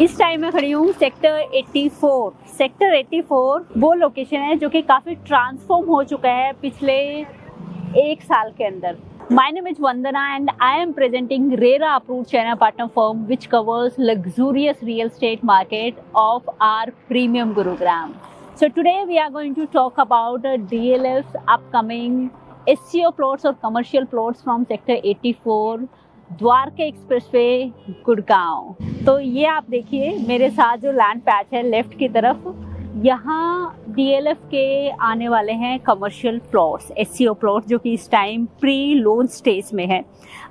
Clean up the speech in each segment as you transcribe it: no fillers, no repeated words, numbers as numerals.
इस टाइम मैं खड़ी हूँ सेक्टर 84। सेक्टर 84 वो लोकेशन है जो कि काफ़ी ट्रांसफॉर्म हो चुका है पिछले एक साल के अंदर। My name is Vandana and I am presenting RERA approved China partner firm which covers luxurious real estate market of our premium Gurugram. So today we are going to talk about DLF's upcoming SCO plots or commercial plots from sector 84 Dwarka expressway Gurgaon. तो ये आप देखिए मेरे साथ जो land patch है left की तरफ, यहाँ DLF के आने वाले हैं कमर्शियल प्लॉट्स, SCO प्लॉट्स, जो कि इस टाइम प्री लॉन्च स्टेज में है।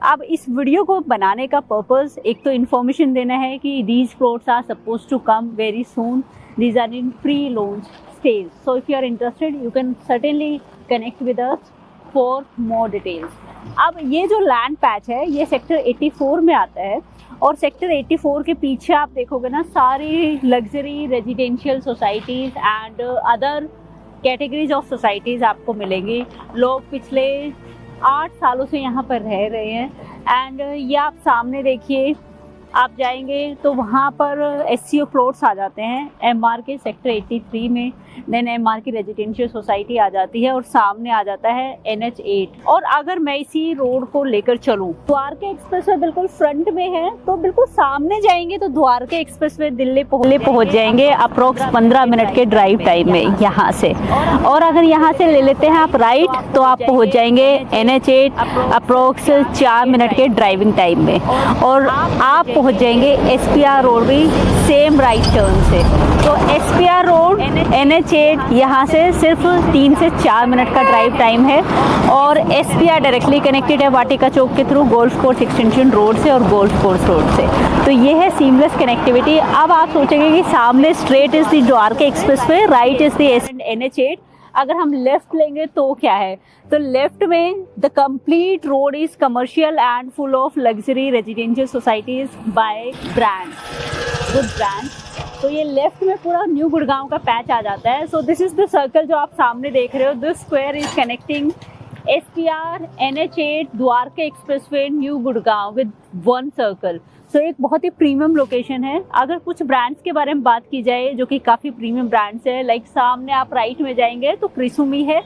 अब इस वीडियो को बनाने का पर्पस एक तो इन्फॉर्मेशन देना है कि these plots are suppose to come very soon, these are in pre launch stage. So if you are interested you can certainly connect with us for more details. अब ये जो लैंड पैच है ये sector 84 में आता है और sector 84 के पीछे आप देखोगे ना सारी luxury residential societies and other categories of societies आपको मिलेंगी। लोग पिछले 8 सालों से यहाँ पर रह रहे हैं एंड ये आप सामने देखिए, आप जाएंगे तो वहाँ पर SCO प्लॉट्स आ जाते हैं MR के सेक्टर 83 में, देन MR की रेजिडेंशियल सोसाइटी आ जाती है और सामने आ जाता है NH8। और अगर मैं इसी रोड को लेकर चलूँ, द्वारका एक्सप्रेसवे बिल्कुल फ्रंट में है, तो बिल्कुल सामने जाएंगे तो द्वारका एक्सप्रेसवे दिल्ली पहुँच जाएंगे अप्रोक्स 15 मिनट के ड्राइव टाइम में यहाँ से। और अगर यहाँ से ले लेते हैं आप राइट तो आप पहुँच जाएंगे NH8 अप्रोक्स 4 मिनट के ड्राइविंग टाइम में, और आप पहुँच जाएंगे SPR रोड भी सेम राइट टर्न से। तो SPR रोड NH8 यहाँ से सिर्फ 3 से 4 मिनट का ड्राइव टाइम है और SPR डायरेक्टली कनेक्टेड है वाटिका चौक के through golf course extension road से और गोल्फ कोर्स रोड से। तो ये है सीमलेस कनेक्टिविटी। अब आप सोचेंगे कि सामने straight is the Dwarka expressway, right is the NH8। अगर हम लेफ्ट लेंगे तो क्या है, तो लेफ्ट में the complete road is commercial and full of luxury residential societies by brand, good brand. तो ये लेफ्ट में पूरा न्यू गुड़गांव का पैच आ जाता है। So this is the circle जो आप सामने देख रहे हो, this square is connecting SPR NH8 Dwarka expressway new Gurgaon with one circle. So एक बहुत ही प्रीमियम लोकेशन है। अगर कुछ ब्रांड्स के बारे में बात की जाए जो कि काफ़ी प्रीमियम ब्रांड्स है, लाइक सामने आप राइट में जाएंगे तो क्रिसुमी है,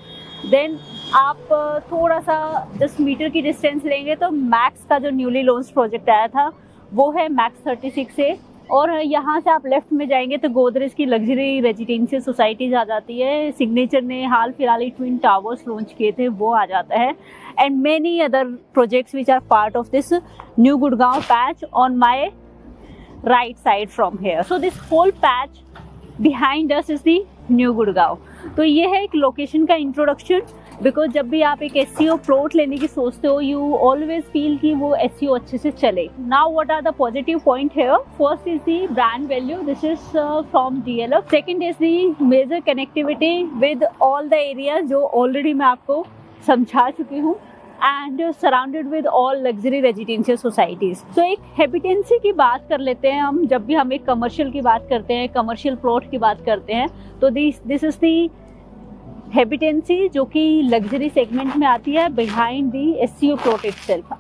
देन आप थोड़ा सा 10 मीटर की डिस्टेंस लेंगे तो मैक्स का जो न्यूली लॉन्च प्रोजेक्ट आया था वो है मैक्स 36 है। और यहाँ से आप लेफ्ट में जाएंगे तो गोदरेज की लग्जरी रेजिडेंशियल सोसाइटीज आ जाती है। सिग्नेचर ने हाल फिलहाल ही ट्विन टावर्स लॉन्च किए थे, वो आ जाता है, and many other projects which are part of this new Gurgaon patch on my right side from here. So this whole patch behind us is the new Gurgaon. तो ये है एक लोकेशन का इंट्रोडक्शन, बिकॉज जब भी आप एक SCO प्लॉट लेने की सोचते हो यू ऑलवेज फील कि वो SCO अच्छे से चले। Now what are the positive point here? First is the brand value, this is from DLF। Second is the major connectivity with all the areas जो ऑलरेडी मैं आपको समझा चुकी हूँ, and surrounded with all luxury residential societies. तो एक हैबिटेंसी की बात कर लेते हैं हम, जब भी हम एक कमर्शियल की बात करते हैं, कमर्शियल प्लॉट की बात करते हैं, तो दिस इज दी हैबिटेंसी जो कि लग्जरी सेगमेंट में आती है behind the SCO plot itself.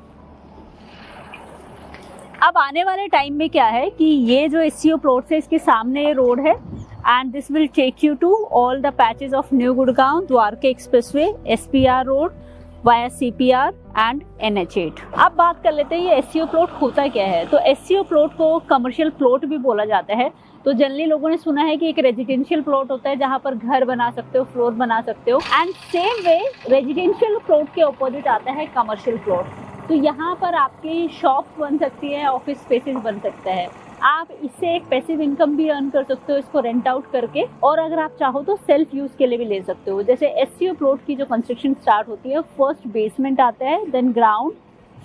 अब आने वाले टाइम में क्या है कि ये जो SCO प्लॉट है इसके सामने रोड है and this will take you to all the patches of new Gurgaon, Dwarka expressway, SPR road via CPR and NH8। अब बात कर लेते हैं ये SCO प्लॉट होता क्या है। तो SCO प्लॉट को कमर्शियल प्लॉट भी बोला जाता है। तो जनरली लोगों ने सुना है कि एक रेजिडेंशियल प्लॉट होता है जहाँ पर घर बना सकते हो, फ्लोर बना सकते हो, and same way residential plot के ऑपोजिट आता है कमर्शियल प्लॉट। तो यहाँ पर आपकी शॉप्स बन सकती है, ऑफिस स्पेसेस बन सकता है, आप इससे एक पैसिव इनकम भी अर्न कर सकते हो इसको रेंट आउट करके, और अगर आप चाहो तो सेल्फ यूज के लिए भी ले सकते हो। जैसे SCO प्लॉट की जो कंस्ट्रक्शन स्टार्ट होती है, फर्स्ट बेसमेंट आता है, then ground,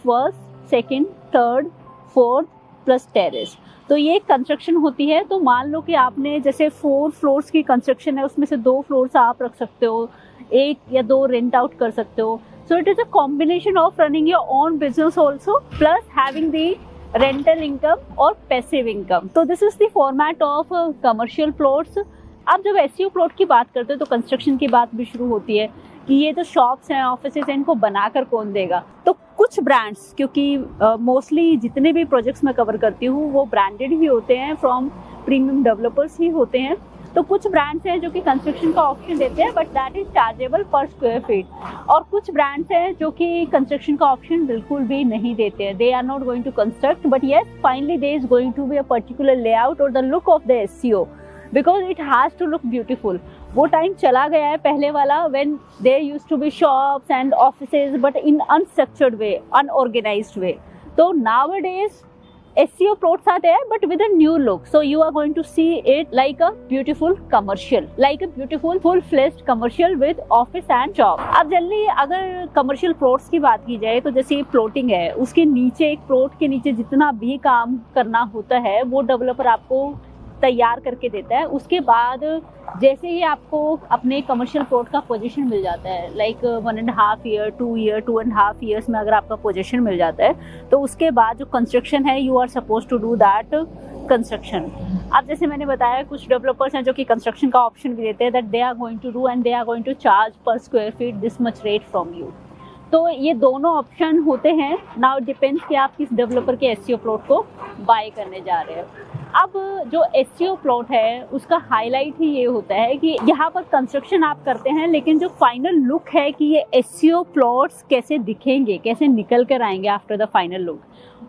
first, second, third, fourth plus terrace. तो ये कंस्ट्रक्शन होती है। तो मान लो कि आपने जैसे 4 फ्लोर्स की कंस्ट्रक्शन है, उसमें से 2 फ्लोर्स आप रख सकते हो, 1 या 2 रेंट आउट कर सकते हो। So it is a combination of running your own business also plus having the rental income और पैसिव इनकम। तो this is the format of commercial plots. अब जब SCO प्लॉट की बात करते हैं तो कंस्ट्रक्शन की बात भी शुरू होती है कि ये जो शॉप्स हैं, ऑफिसेज हैं, इनको बनाकर कौन देगा। तो कुछ ब्रांड्स, क्योंकि मोस्टली जितने भी प्रोजेक्ट्स मैं कवर करती हूँ वो ब्रांडेड ही होते हैं, फ्रॉम प्रीमियम डेवलपर्स ही होते हैं। तो कुछ ब्रांड्स हैं जो कि कंस्ट्रक्शन का ऑप्शन देते हैं, बट दैट इज चार्जेबल पर स्क्वायर फीट। और कुछ ब्रांड्स हैं जो कि कंस्ट्रक्शन का ऑप्शन बिल्कुल भी नहीं देते हैं। They are not going to construct, but yes finally there is going to be a particular layout और the look of the SCO, because it has to look beautiful. वो टाइम चला गया है पहले वाला, when there used to be shops and offices but in unstructured way, unorganized way. तो nowadays SEO plots are there but with a new look, so you are going to see it like a beautiful commercial, like a beautiful full-fledged commercial with office and shop। अब generally अगर commercial plots की बात की जाए तो जैसे plotting है, उसके नीचे एक प्लॉट के नीचे जितना भी काम करना होता है वो डेवलपर आपको तैयार करके देता है। उसके बाद जैसे ही आपको अपने कमर्शियल प्लॉट का पोजीशन मिल जाता है, लाइक 1.5 ईयर, 2 ईयर, 2.5 ईयर्स में अगर आपका पोजीशन मिल जाता है, तो उसके बाद जो कंस्ट्रक्शन है, you are suppose to do that construction. अब जैसे मैंने बताया, कुछ डेवलपर्स हैं जो कि कंस्ट्रक्शन का ऑप्शन भी देते हैं, that they are going to do and they are going to charge per square feet this much rate from you. तो ये दोनों ऑप्शन होते हैं। नाउ डिपेंड्स कि आप किस डेवलपर के एससीओ प्लॉट को बाय करने जा रहे हैं। अब जो एससीओ प्लॉट है उसका हाईलाइट ही ये होता है कि यहाँ पर कंस्ट्रक्शन आप करते हैं, लेकिन जो फाइनल लुक है कि ये एससीओ प्लॉट्स कैसे दिखेंगे, कैसे निकल कर आएंगे आफ्टर द फाइनल लुक,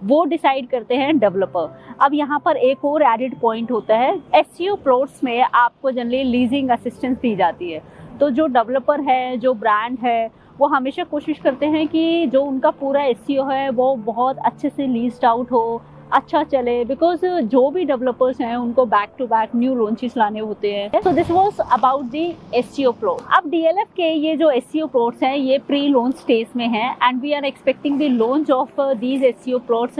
वो डिसाइड करते हैं डेवलपर। अब यहाँ पर एक और एडिड पॉइंट होता है, एससीओ प्लॉट्स में आपको जनरली लीजिंग असिस्टेंस दी जाती है। तो जो डेवलपर है, जो ब्रांड है, वो हमेशा कोशिश करते हैं कि जो उनका पूरा एससीओ है वो बहुत अच्छे से लीज्ड आउट हो, अच्छा चले, बिकॉज जो भी डेवलपर्स हैं उनको back to back new launches लाने होते हैं। So this was about the SCO plot. अब डीएलएफ के ये जो एससीओ प्लॉट्स हैं ये प्री लॉन्च स्टेज में हैं, and we are expecting the launch of these SCO plots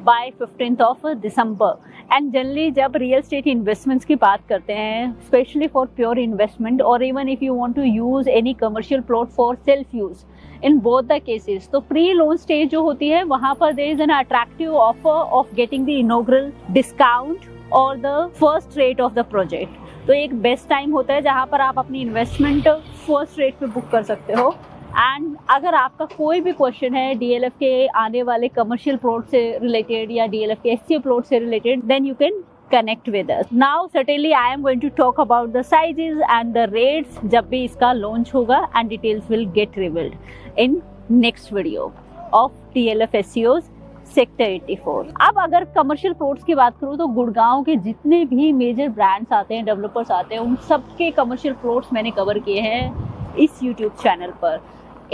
by 15th of December। And generally जब रियल स्टेट इन्वेस्टमेंट्स की बात करते हैं, स्पेशली फॉर प्योर इन्वेस्टमेंट और even if you want to use any commercial plot for self use, in both the cases, तो pre launch stage जो होती है वहां पर there is an attractive offer of getting the inaugural discount और the first rate of the project. तो एक best time होता है जहां पर आप अपनी इन्वेस्टमेंट फर्स्ट रेट पे बुक कर सकते हो। एंड अगर आपका कोई भी क्वेश्चन है डीएलएफ के आने वाले कमर्शियल प्लॉट से रिलेटेड या डीएलएफ के एससीओ प्लॉट से related, then you can connect with us. Now certainly I am going to talk about the sizes and the rates जब भी इसका launch होगा, and details will get revealed in next video of DLF SEOs sector 84। अब अगर commercial plots की बात करूँ तो गुड़गांव के जितने भी मेजर ब्रांड्स आते हैं, डेवलपर्स आते हैं, उन सबके कमर्शियल प्लॉट्स मैंने कवर किए हैं इस यूट्यूब चैनल पर।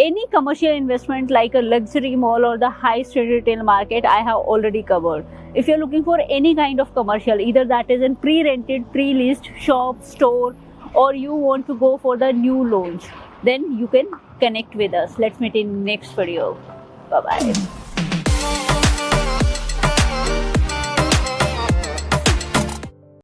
Any commercial investment like a luxury mall or the high street retail market, I have already covered. If you're looking for any kind of commercial, either that is in pre-rented, pre-leased shop, store, or you want to go for the new launch, then you can connect with us. Let's meet in next video. Bye-bye.